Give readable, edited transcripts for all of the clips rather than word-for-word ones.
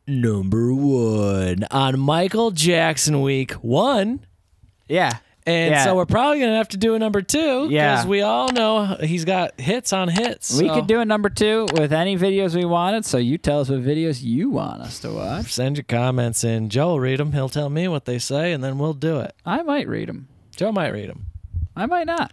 number 1 on Michael Jackson week 1. Yeah. And so we're probably going to have to do a number 2 because we all know he's got hits on hits. We could do a number 2 with any videos we wanted, so you tell us what videos you want us to watch. Send your comments in. Joe will read them. He'll tell me what they say, and then we'll do it. I might read them. Joe might read them. I might not.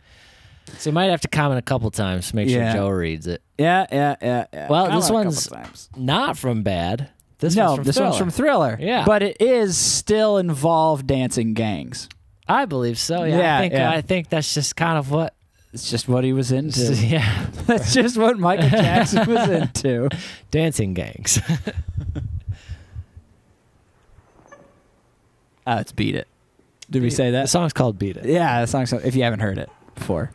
So you might have to comment a couple times to make sure Joe reads it. Yeah. Well, this one's not from Bad. This one's from Thriller. Yeah. But it is still involved dancing gangs. I believe so. Yeah, I think that's just kind of what. It's just what he was into. Yeah. That's just what Michael Jackson was into. Dancing gangs. It's Beat It. Did we say that? The song's called Beat It. Yeah, the song's if you haven't heard it before.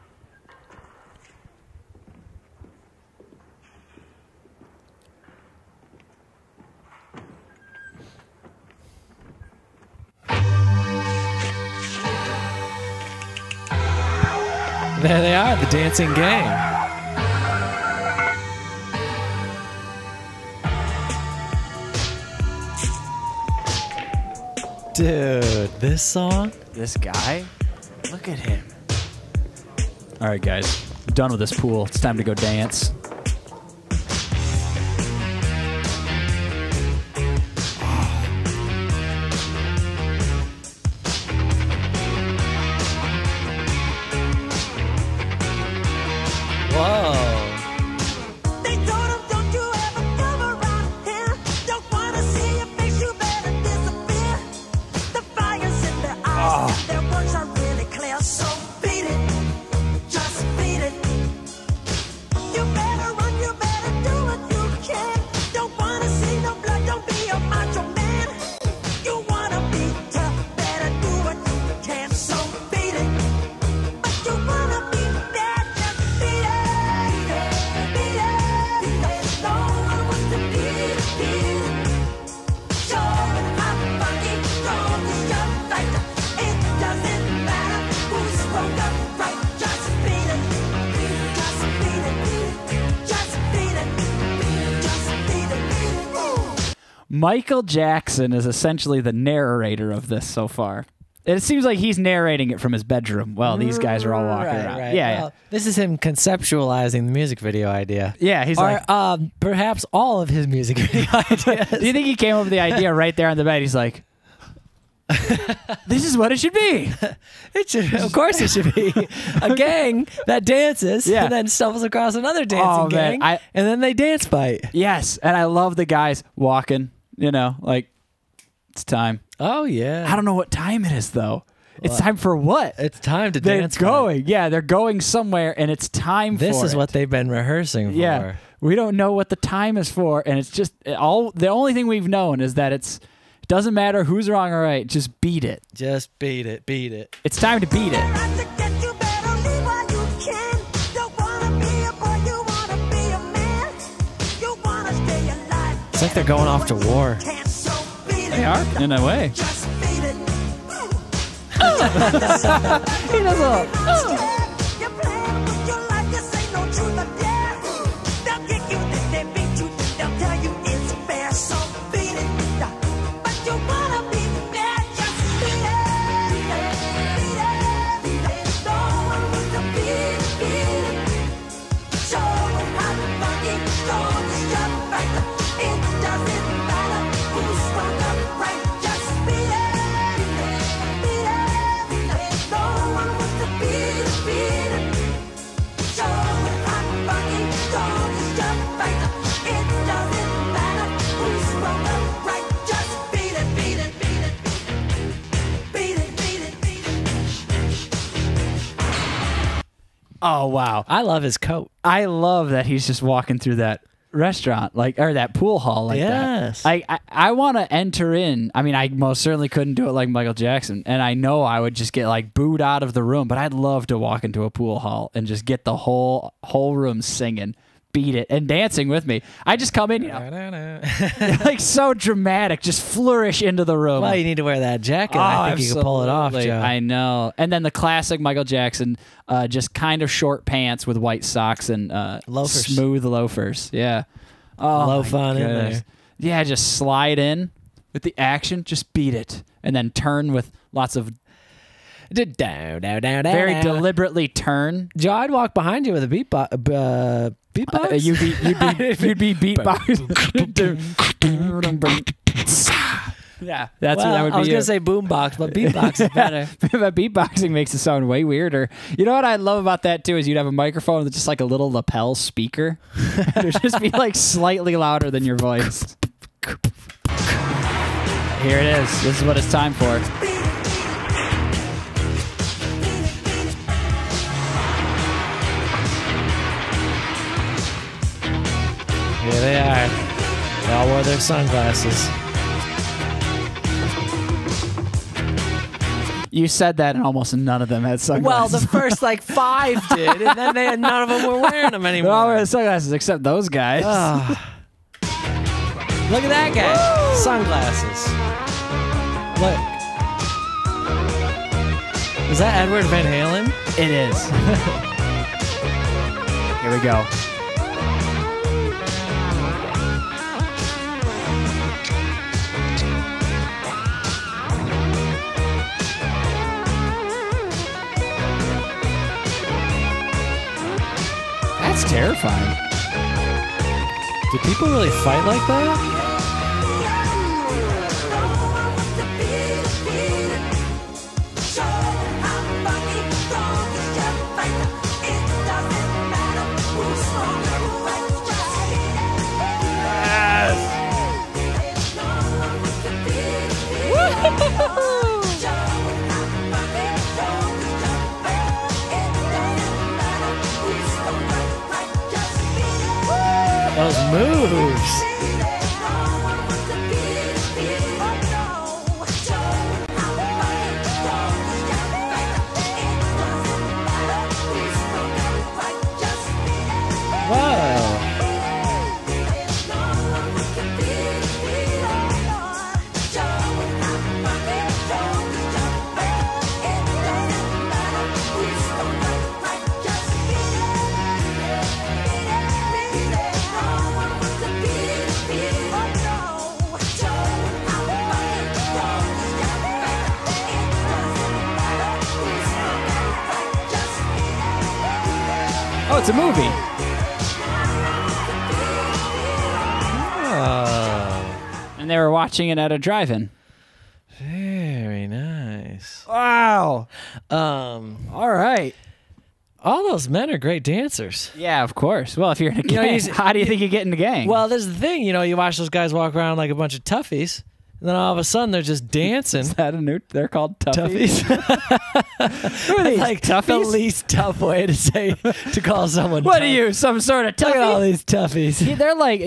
There they are, the dancing gang. Dude, this song? This guy? Look at him. All right, guys. I'm done with this pool. It's time to go dance. Michael Jackson is essentially the narrator of this so far. It seems like he's narrating it from his bedroom while these guys are all walking around. Right. Yeah, well, this is him conceptualizing the music video idea. Yeah, he's like... perhaps all of his music video ideas. Do you think he came up with the idea right there on the bed? He's like, this is what it should be. Of course it should be. A gang that dances and then stumbles across another dancing gang, and then they dance fight. Yes, and I love the guys walking, you know, like, it's time. Oh, yeah. I don't know what time it is, though. It's time for what? It's time to dance. They're going. Yeah, they're going somewhere, and it's time for it. This is what they've been rehearsing for. Yeah. We don't know what the time is for, and it's just the only thing we've known is that it doesn't matter who's wrong or right. Just beat it. Just beat it. Beat it. It's time to beat it. It's like they're going off to war. They are, in a way. He does a... Oh, wow. I love his coat. I love that he's just walking through that restaurant, or that pool hall like that. I want to enter in. I mean, I most certainly couldn't do it like Michael Jackson, and I know I would just get like booed out of the room, but I'd love to walk into a pool hall and just get the whole room singing Beat It and dancing with me. I just come in, you know, like so dramatic, just flourish into the room. Well, you need to wear that jacket. I think you can pull it off, Joe. I know. And then the classic Michael Jackson, just kind of short pants with white socks and loafers. Smooth loafers. Yeah. Oh, low fun in there. Yeah, just slide in with the action, just beat it, and then turn with lots of very deliberately turn. Joe, I'd walk behind you with a beatbox. You'd be beatbox. Yeah, that's what that would be. I was going to say boombox, but beatbox is better. But beatboxing makes it sound way weirder. You know what I love about that too is you'd have a microphone with just like a little lapel speaker. It'd just be like slightly louder than your voice. Here it is. This is what it's time for. Here they are. They all wore their sunglasses. You said that, and almost none of them had sunglasses. Well, the first like 5 did, and then none of them were wearing them anymore. They're all wearing sunglasses except those guys. Look at that guy. Woo! Sunglasses. Look. Is that Edward Van Halen? It is. Here we go. That's terrifying. Do people really fight like that? Those moves. Oh, it's a movie. Oh. And they were watching it at a drive-in. Very nice. Wow. All right. All those men are great dancers. Yeah, of course. Well, if you're in a gang, how do you think you get in the gang? Well, there's the thing. You watch those guys walk around like a bunch of toughies. And then all of a sudden, they're just dancing. Is that a new? They're called toughies. Who are these? Like toughies? The least tough way to call someone. What tough. are you? Some sort of toughie? Look at all these toughies. Yeah, they're like,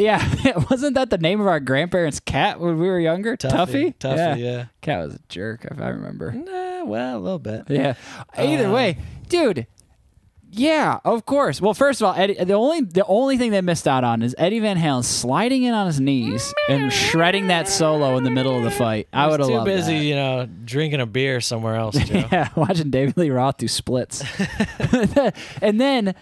wasn't that the name of our grandparents' cat when we were younger? Tuffy. Yeah. Cat was a jerk, if I remember. Nah, well, a little bit. Yeah. Either way, dude. Yeah, of course. Well, first of all, Eddie, the only thing they missed out on is Eddie Van Halen sliding in on his knees and shredding that solo in the middle of the fight. I would have loved that. Too busy, drinking a beer somewhere else, Joe. Yeah, watching David Lee Roth do splits. and then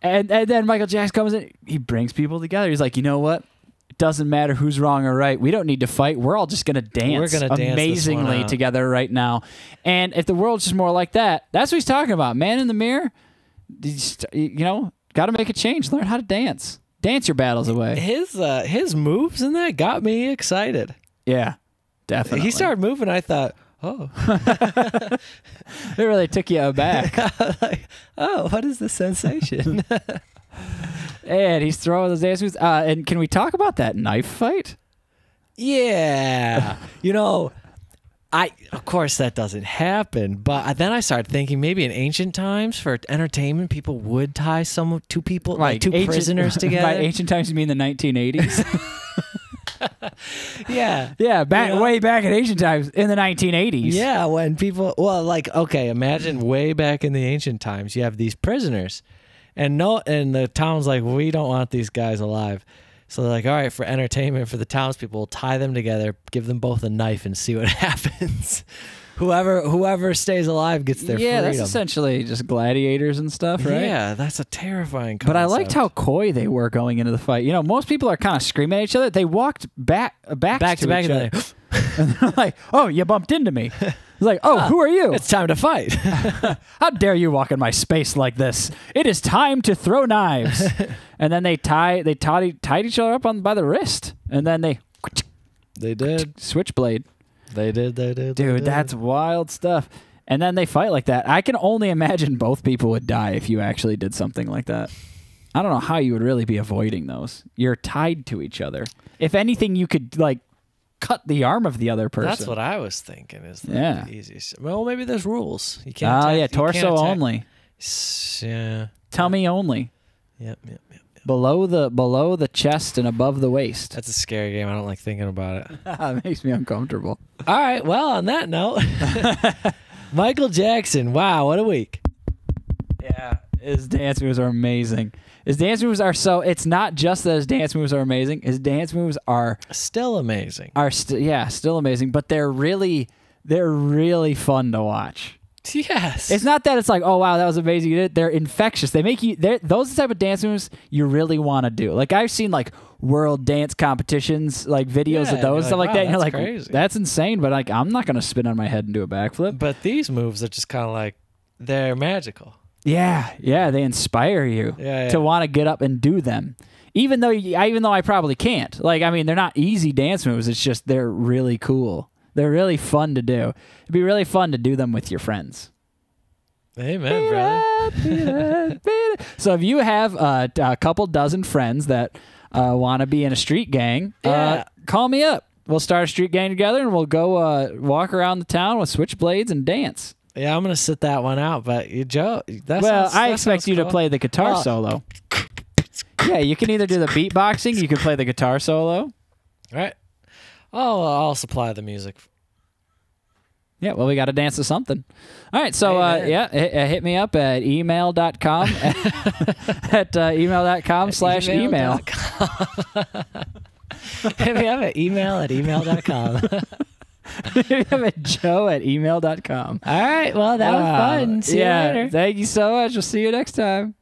Michael Jackson comes in. He brings people together. He's like, you know what? It doesn't matter who's wrong or right. We don't need to fight. We're all just going to dance amazingly together right now. And if the world's just more like that, that's what he's talking about. Man in the mirror. Got to make a change. Learn how to dance. Dance your battles away. His moves in that got me excited. Yeah, definitely. He started moving. I thought, oh, it really took you aback. Like, oh, what is the sensation? And he's throwing those dance moves. And can we talk about that knife fight? Yeah, of course that doesn't happen, but then I started thinking maybe in ancient times for entertainment, people would tie two people, like two prisoners together. By ancient times, you mean the 1980s? Yeah. Yeah, way back in ancient times, in the 1980s. Yeah, when people, imagine way back in the ancient times, you have these prisoners, and the town's like, we don't want these guys alive. So they're like, all right, for entertainment for the townspeople, we'll tie them together, give them both a knife, and see what happens. Whoever stays alive gets their freedom. That's essentially just gladiators and stuff, right? Yeah, that's a terrifying concept. But I liked how coy they were going into the fight. You know, most people are kind of screaming at each other. They walked back to back, each other. And they're like, oh, you bumped into me. It's like, oh, who are you? It's time to fight. How dare you walk in my space like this? It is time to throw knives. And then they tied each other up by the wrist. And then they did. Switchblade. They did. Dude, that's wild stuff. And then they fight like that. I can only imagine both people would die if you actually did something like that. I don't know how you would really be avoiding those. You're tied to each other. If anything, you could, like, cut the arm of the other person. That's what I was thinking is the easiest. Well, maybe there's rules. You can't attack, torso only. Yeah. Tummy only. Yep. Below the chest and above the waist. That's a scary game. I don't like thinking about it. It makes me uncomfortable. All right. Well, on that note, Michael Jackson. Wow, what a week. Yeah, his dance moves are amazing. His dance moves are it's not just that his dance moves are amazing. His dance moves are still amazing. Still amazing, but they're really fun to watch. Yes. It's not that it's like, oh, wow, that was amazing. You did it. They're infectious. They make you, those are the type of dance moves you really want to do. Like, I've seen, like, world dance competitions, like, videos of those, stuff like that. And you're like, crazy. That's insane, but, like, I'm not going to spin on my head and do a backflip. But these moves are just kind of like, they're magical. Yeah, they inspire you to want to get up and do them. Even though I probably can't. Like, I mean, they're not easy dance moves. It's just they're really cool. They're really fun to do. It'd be really fun to do them with your friends. Amen, brother. So if you have a couple dozen friends that want to be in a street gang, call me up. We'll start a street gang together, and we'll go walk around the town with switchblades and dance. Yeah, I'm going to sit that one out, but Joe, I expect you to play the guitar solo. Yeah, you can either do the beatboxing, you can play the guitar solo. All right. I'll supply the music. Yeah, well, we got to dance to something. All right, so hit me up at email.com at email.com/email. Hit me up at email@email.com. Hit me up at joe@email.com. All right, well, that was fun. See you later. Thank you so much. We'll see you next time.